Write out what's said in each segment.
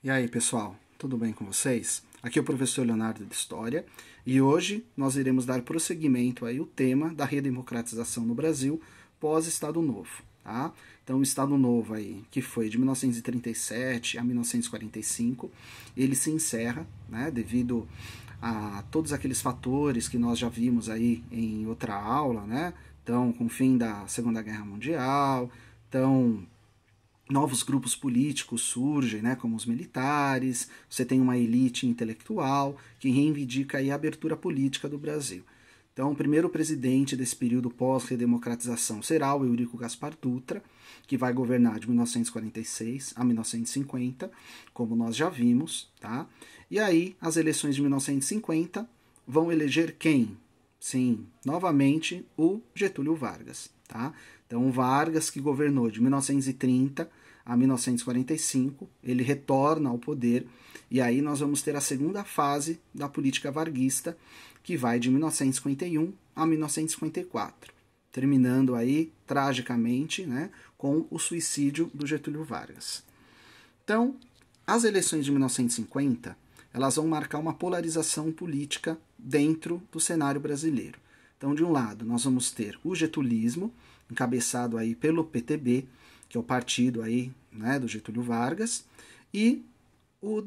E aí, pessoal, tudo bem com vocês? Aqui é o professor Leonardo de História e hoje nós iremos dar prosseguimento aí ao tema da redemocratização no Brasil pós-Estado Novo, tá? Então, o Estado Novo aí, que foi de 1937 a 1945, ele se encerra, né, devido a todos aqueles fatores que nós já vimos aí em outra aula, né? Então, com o fim da Segunda Guerra Mundial, então novos grupos políticos surgem, né, como os militares, você tem uma elite intelectual que reivindica aí a abertura política do Brasil. Então, o primeiro presidente desse período pós-redemocratização será o Eurico Gaspar Dutra, que vai governar de 1946 a 1950, como nós já vimos, tá? E aí, as eleições de 1950 vão eleger quem? Sim, novamente o Getúlio Vargas, tá? Então, Vargas, que governou de 1930 a 1945, ele retorna ao poder e aí nós vamos ter a segunda fase da política varguista, que vai de 1951 a 1954, terminando aí tragicamente, né, com o suicídio do Getúlio Vargas. Então, as eleições de 1950, elas vão marcar uma polarização política dentro do cenário brasileiro. Então, de um lado, nós vamos ter o getulismo, encabeçado aí pelo PTB, que é o partido aí, né, do Getúlio Vargas, e o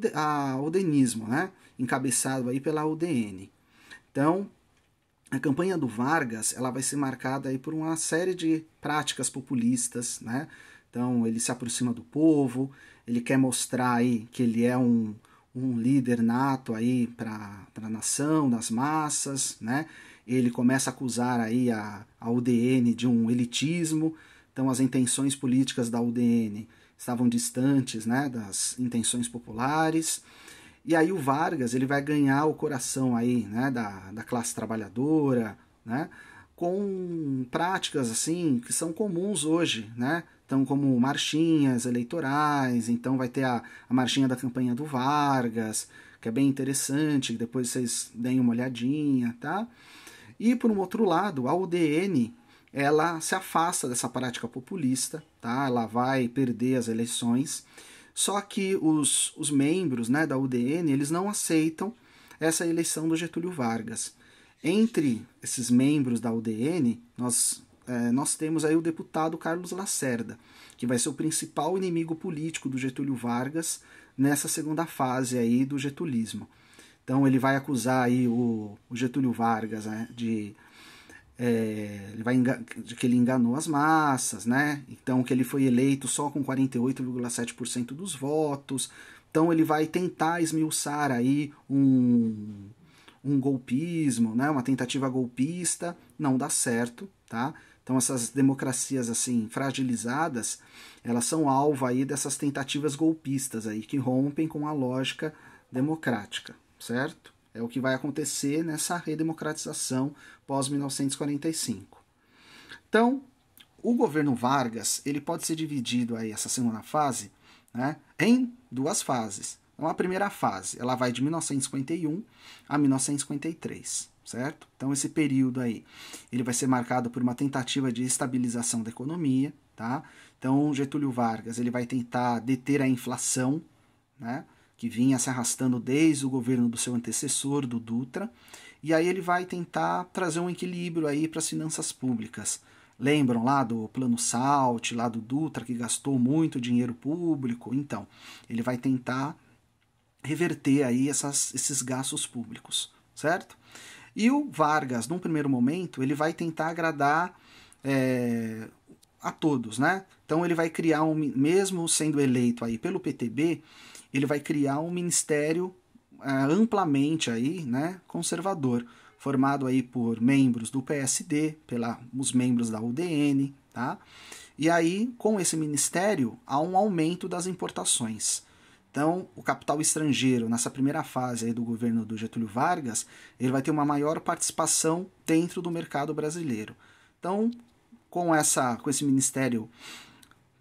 udenismo, né, encabeçado aí pela UDN. Então, a campanha do Vargas, ela vai ser marcada aí por uma série de práticas populistas, né? Então, ele se aproxima do povo, ele quer mostrar aí que ele é um líder nato aí para a nação, das massas, né? Ele começa a acusar aí a UDN de um elitismo, então as intenções políticas da UDN estavam distantes, né, das intenções populares. E aí o Vargas, ele vai ganhar o coração aí, né, da classe trabalhadora, né, com práticas assim que são comuns hoje, né? Então, como marchinhas eleitorais, então vai ter a marchinha da campanha do Vargas, que é bem interessante, depois vocês deem uma olhadinha, tá? E por um outro lado, a UDN, ela se afasta dessa prática populista, tá? Ela vai perder as eleições. Só que os membros, né, da UDN, eles não aceitam essa eleição do Getúlio Vargas. Entre esses membros da UDN, nós temos aí o deputado Carlos Lacerda, que vai ser o principal inimigo político do Getúlio Vargas nessa segunda fase aí do getulismo. Então ele vai acusar aí o Getúlio Vargas, né, de que ele enganou as massas, né? Então que ele foi eleito só com 48,7% dos votos. Então ele vai tentar esmiuçar aí um golpismo, né? Uma tentativa golpista, não dá certo, tá? Então essas democracias assim fragilizadas, elas são alvo aí dessas tentativas golpistas aí que rompem com a lógica democrática, certo? É o que vai acontecer nessa redemocratização pós-1945. Então, o governo Vargas, ele pode ser dividido aí, essa segunda fase, né, em duas fases. Então, a primeira fase, ela vai de 1951 a 1953, certo? Então, esse período aí, ele vai ser marcado por uma tentativa de estabilização da economia, tá? Então, Getúlio Vargas, ele vai tentar deter a inflação, né, que vinha se arrastando desde o governo do seu antecessor, do Dutra, e aí ele vai tentar trazer um equilíbrio aí para as finanças públicas. Lembram lá do plano Salt, lá do Dutra, que gastou muito dinheiro público? Então, ele vai tentar reverter aí esses gastos públicos, certo? E o Vargas, num primeiro momento, ele vai tentar agradar a todos, né? Então ele vai criar, mesmo sendo eleito aí pelo PTB, ele vai criar um ministério amplamente aí, né, conservador, formado aí por membros do PSD, os membros da UDN, tá? E aí, com esse ministério, há um aumento das importações. Então, o capital estrangeiro, nessa primeira fase aí do governo do Getúlio Vargas, ele vai ter uma maior participação dentro do mercado brasileiro. Então, com esse ministério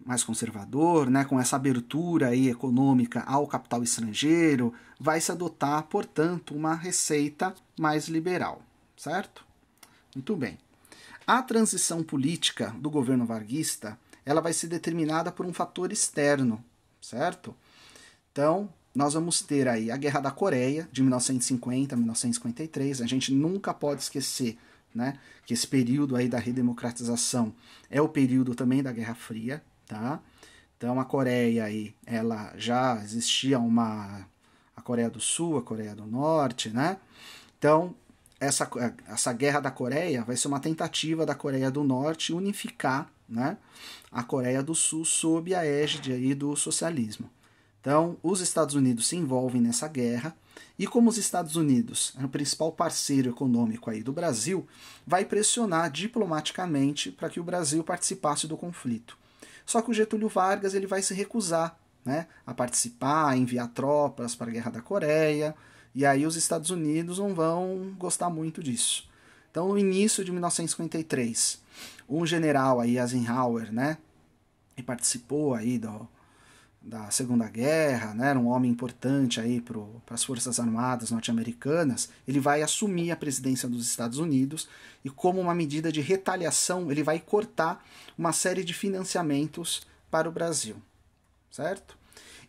mais conservador, né, com essa abertura aí econômica ao capital estrangeiro, vai se adotar, portanto, uma receita mais liberal, certo? Muito bem. A transição política do governo varguista, ela vai ser determinada por um fator externo, certo? Então, nós vamos ter aí a Guerra da Coreia, de 1950 a 1953. A gente nunca pode esquecer, né, que esse período aí da redemocratização é o período também da Guerra Fria, tá? Então a Coreia aí, ela já existia a Coreia do Sul, a Coreia do Norte, né? Então essa Guerra da Coreia vai ser uma tentativa da Coreia do Norte unificar, né, a Coreia do Sul sob a égide aí do socialismo. Então, os Estados Unidos se envolvem nessa guerra, e como os Estados Unidos é o principal parceiro econômico aí do Brasil, vai pressionar diplomaticamente para que o Brasil participasse do conflito. Só que o Getúlio Vargas ele vai se recusar, né, a participar, a enviar tropas para a Guerra da Coreia, e aí os Estados Unidos não vão gostar muito disso. Então, no início de 1953, um general aí, Eisenhower, né, que participou aí da Segunda Guerra, né, era um homem importante aí para as Forças Armadas norte-americanas, ele vai assumir a presidência dos Estados Unidos e, como uma medida de retaliação, ele vai cortar uma série de financiamentos para o Brasil, certo?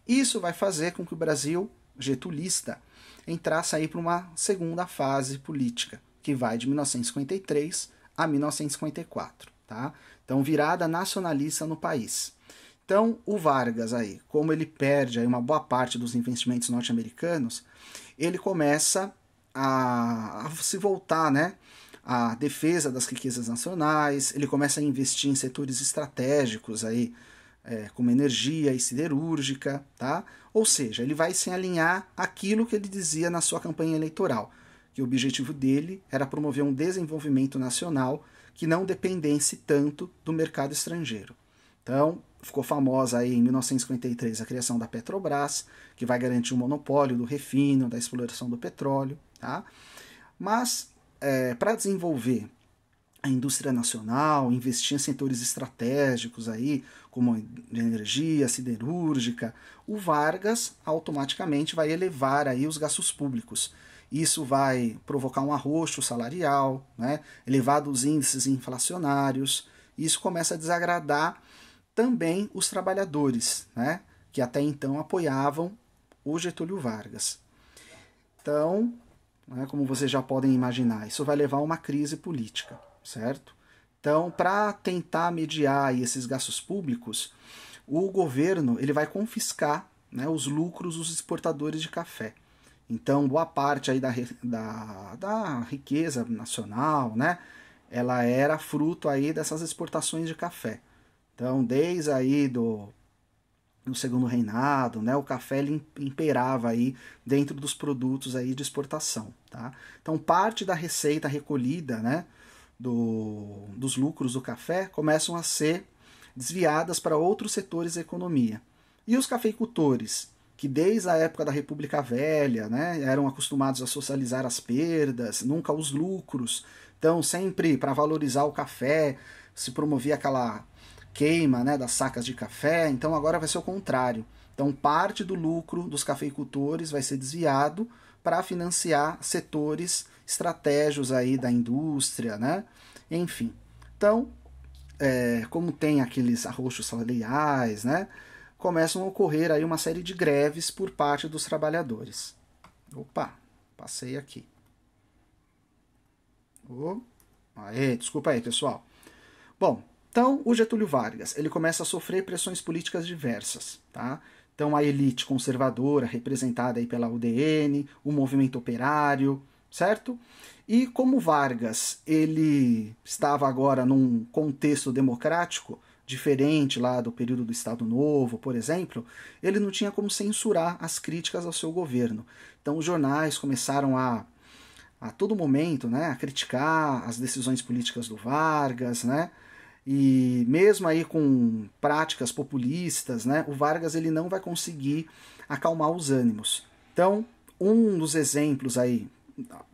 Isso vai fazer com que o Brasil, getulista, entrasse aí para uma segunda fase política, que vai de 1953 a 1954, tá? Então, virada nacionalista no país. Então, o Vargas aí, como ele perde aí uma boa parte dos investimentos norte-americanos, ele começa a se voltar, né, à defesa das riquezas nacionais, ele começa a investir em setores estratégicos aí, como energia e siderúrgica, tá? Ou seja, ele vai se alinhar àquilo que ele dizia na sua campanha eleitoral, que o objetivo dele era promover um desenvolvimento nacional que não dependesse tanto do mercado estrangeiro. Então, ficou famosa aí em 1953 a criação da Petrobras, que vai garantir o monopólio do refino, da exploração do petróleo, tá? Mas, para desenvolver a indústria nacional, investir em setores estratégicos aí, como de energia, siderúrgica, o Vargas automaticamente vai elevar aí os gastos públicos. Isso vai provocar um arroxo salarial, né, elevados índices inflacionários. Isso começa a desagradar também os trabalhadores, né, que até então apoiavam o Getúlio Vargas. Então, né, como vocês já podem imaginar, isso vai levar a uma crise política, certo? Então, para tentar mediar esses gastos públicos, o governo ele vai confiscar, né, os lucros dos exportadores de café. Então, boa parte aí da riqueza nacional, né, ela era fruto aí dessas exportações de café. Então, desde aí no Segundo Reinado, né, o café ele imperava aí dentro dos produtos aí de exportação, tá? Então, parte da receita recolhida, né, dos lucros do café começam a ser desviadas para outros setores da economia. E os cafeicultores, que desde a época da República Velha, né, eram acostumados a socializar as perdas, nunca os lucros. Então, sempre para valorizar o café, se promovia aquela queima, né, das sacas de café. Então, agora vai ser o contrário. Então, parte do lucro dos cafeicultores vai ser desviado para financiar setores estratégicos aí da indústria, né? Enfim. Então, como tem aqueles arroxos salariais, né, começam a ocorrer aí uma série de greves por parte dos trabalhadores. Opa, passei aqui. Desculpa aí, pessoal. Bom, então o Getúlio Vargas ele começa a sofrer pressões políticas diversas, tá? Então a elite conservadora, representada aí pela UDN, o movimento operário, certo? E como Vargas ele estava agora num contexto democrático, diferente lá do período do Estado Novo, por exemplo, ele não tinha como censurar as críticas ao seu governo. Então os jornais começaram a todo momento, né, a criticar as decisões políticas do Vargas, né? E mesmo aí com práticas populistas, né, o Vargas ele não vai conseguir acalmar os ânimos. Então, um dos exemplos aí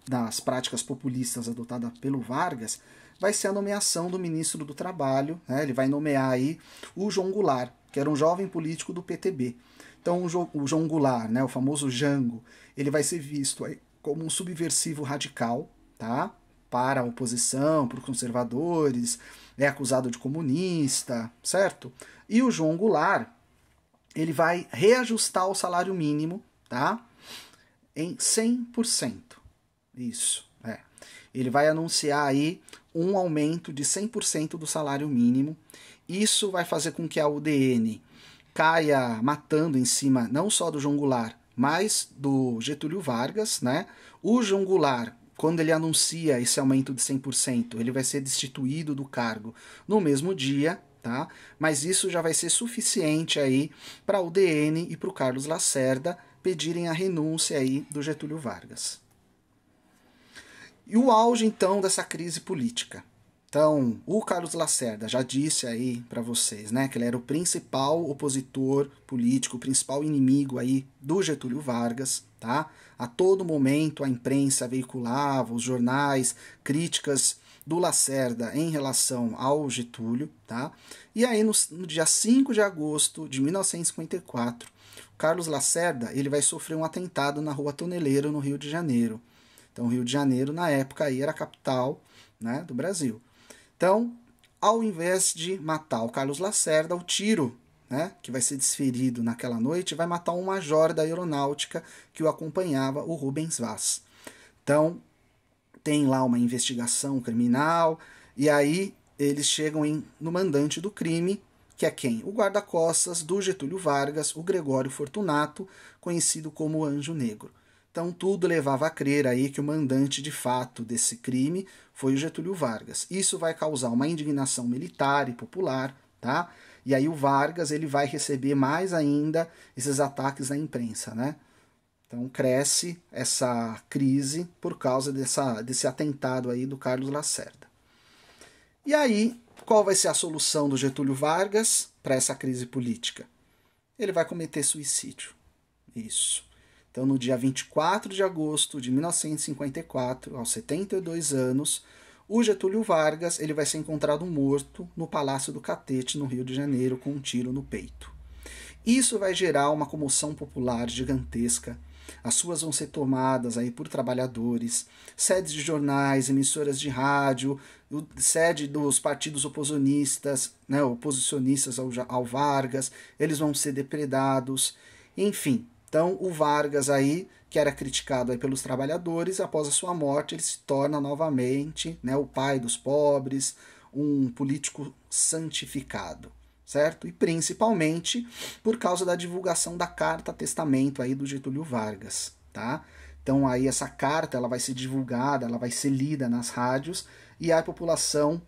das práticas populistas adotadas pelo Vargas vai ser a nomeação do ministro do Trabalho, né, ele vai nomear aí o João Goulart, que era um jovem político do PTB. Então, o João Goulart, né, o famoso Jango, ele vai ser visto aí como um subversivo radical, tá? Para a oposição, para os conservadores, é acusado de comunista, certo? E o João Goulart, ele vai reajustar o salário mínimo, tá? Em 100%. Isso, é. Ele vai anunciar aí um aumento de 100% do salário mínimo. Isso vai fazer com que a UDN caia matando em cima não só do João Goulart, mas do Getúlio Vargas, né? O João Goulart, quando ele anuncia esse aumento de 100%, ele vai ser destituído do cargo no mesmo dia, tá? Mas isso já vai ser suficiente aí para a UDN e para o Carlos Lacerda pedirem a renúncia aí do Getúlio Vargas. E o auge, então, dessa crise política. Então, o Carlos Lacerda já disse aí para vocês, né, que ele era o principal opositor político, o principal inimigo aí do Getúlio Vargas, tá? A todo momento a imprensa veiculava, os jornais, críticas do Lacerda em relação ao Getúlio, tá? E aí no dia 5 de agosto de 1954, Carlos Lacerda, ele vai sofrer um atentado na Rua Toneleiro, no Rio de Janeiro. Então, o Rio de Janeiro, na época, aí era a capital, né, do Brasil. Então, ao invés de matar o Carlos Lacerda, o tiro, né, que vai ser desferido naquela noite vai matar um major da aeronáutica que o acompanhava, o Rubens Vaz. Então, tem lá uma investigação criminal, e aí eles chegam no mandante do crime, que é quem? O guarda-costas do Getúlio Vargas, o Gregório Fortunato, conhecido como Anjo Negro. Então tudo levava a crer aí que o mandante de fato desse crime foi o Getúlio Vargas. Isso vai causar uma indignação militar e popular, tá? E aí o Vargas ele vai receber mais ainda esses ataques da imprensa, né? Então cresce essa crise por causa desse atentado aí do Carlos Lacerda. E aí, qual vai ser a solução do Getúlio Vargas para essa crise política? Ele vai cometer suicídio. Isso. Então, no dia 24 de agosto de 1954, aos 72 anos, o Getúlio Vargas ele vai ser encontrado morto no Palácio do Catete, no Rio de Janeiro, com um tiro no peito. Isso vai gerar uma comoção popular gigantesca. As ruas vão ser tomadas aí por trabalhadores, sedes de jornais, emissoras de rádio, sede dos partidos oposicionistas, né, oposicionistas ao Vargas, eles vão ser depredados, enfim. Então o Vargas aí, que era criticado aí pelos trabalhadores, após a sua morte ele se torna novamente, né, o pai dos pobres, um político santificado, certo? E principalmente por causa da divulgação da carta testamento aí do Getúlio Vargas, tá? Então aí essa carta ela vai ser divulgada, ela vai ser lida nas rádios e a população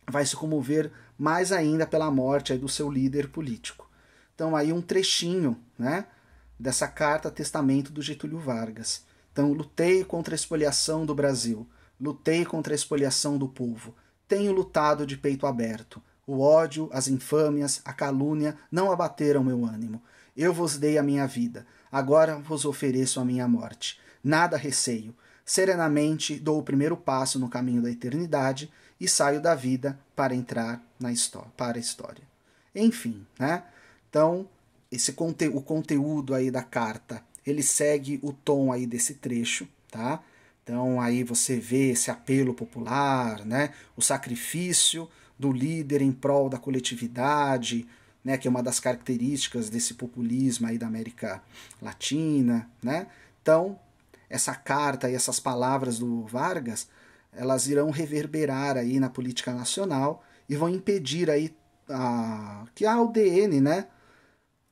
vai se comover mais ainda pela morte aí do seu líder político. Então aí um trechinho, né, dessa carta testamento do Getúlio Vargas. Então, lutei contra a expoliação do Brasil, lutei contra a expoliação do povo, tenho lutado de peito aberto. O ódio, as infâmias, a calúnia não abateram meu ânimo. Eu vos dei a minha vida, agora vos ofereço a minha morte. Nada receio. Serenamente dou o primeiro passo no caminho da eternidade e saio da vida para entrar para a história. Enfim, né? Então, o conteúdo aí da carta, ele segue o tom aí desse trecho, tá? Então aí você vê esse apelo popular, né? O sacrifício do líder em prol da coletividade, né? Que é uma das características desse populismo aí da América Latina, né? Então, essa carta e essas palavras do Vargas, elas irão reverberar aí na política nacional e vão impedir aí que a UDN, né,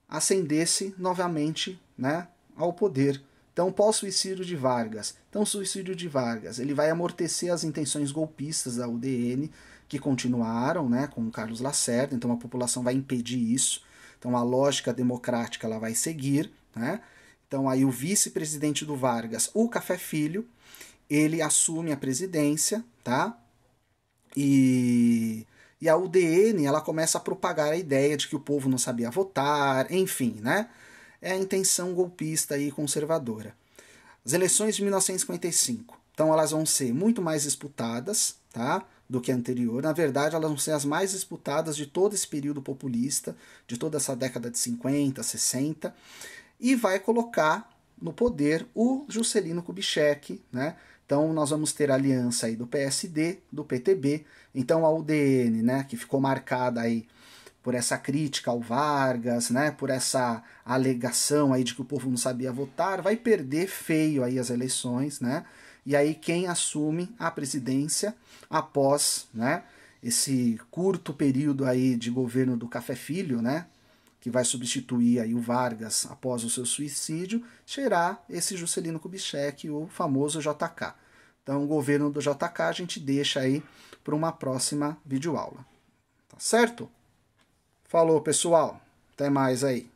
ascendesse novamente, né, ao poder. Então, pós-suicídio de Vargas. Então, o suicídio de Vargas ele vai amortecer as intenções golpistas da UDN, que continuaram, né, com o Carlos Lacerda. Então, a população vai impedir isso. Então, a lógica democrática ela vai seguir, né? Então, aí o vice-presidente do Vargas, o Café Filho, ele assume a presidência, tá? E a UDN ela começa a propagar a ideia de que o povo não sabia votar, enfim, né? É a intenção golpista e conservadora. As eleições de 1955, então elas vão ser muito mais disputadas, tá? Do que a anterior. Na verdade, elas vão ser as mais disputadas de todo esse período populista, de toda essa década de 50, 60, e vai colocar no poder o Juscelino Kubitschek, né? Então nós vamos ter a aliança aí do PSD, do PTB, então a UDN, né, que ficou marcada aí por essa crítica ao Vargas, né, por essa alegação aí de que o povo não sabia votar, vai perder feio aí as eleições, né? E aí quem assume a presidência após, né, esse curto período aí de governo do Café Filho, né, que vai substituir aí o Vargas após o seu suicídio, será esse Juscelino Kubitschek, o famoso JK. Então, o governo do JK a gente deixa aí para uma próxima videoaula. Tá certo? Falou, pessoal. Até mais aí.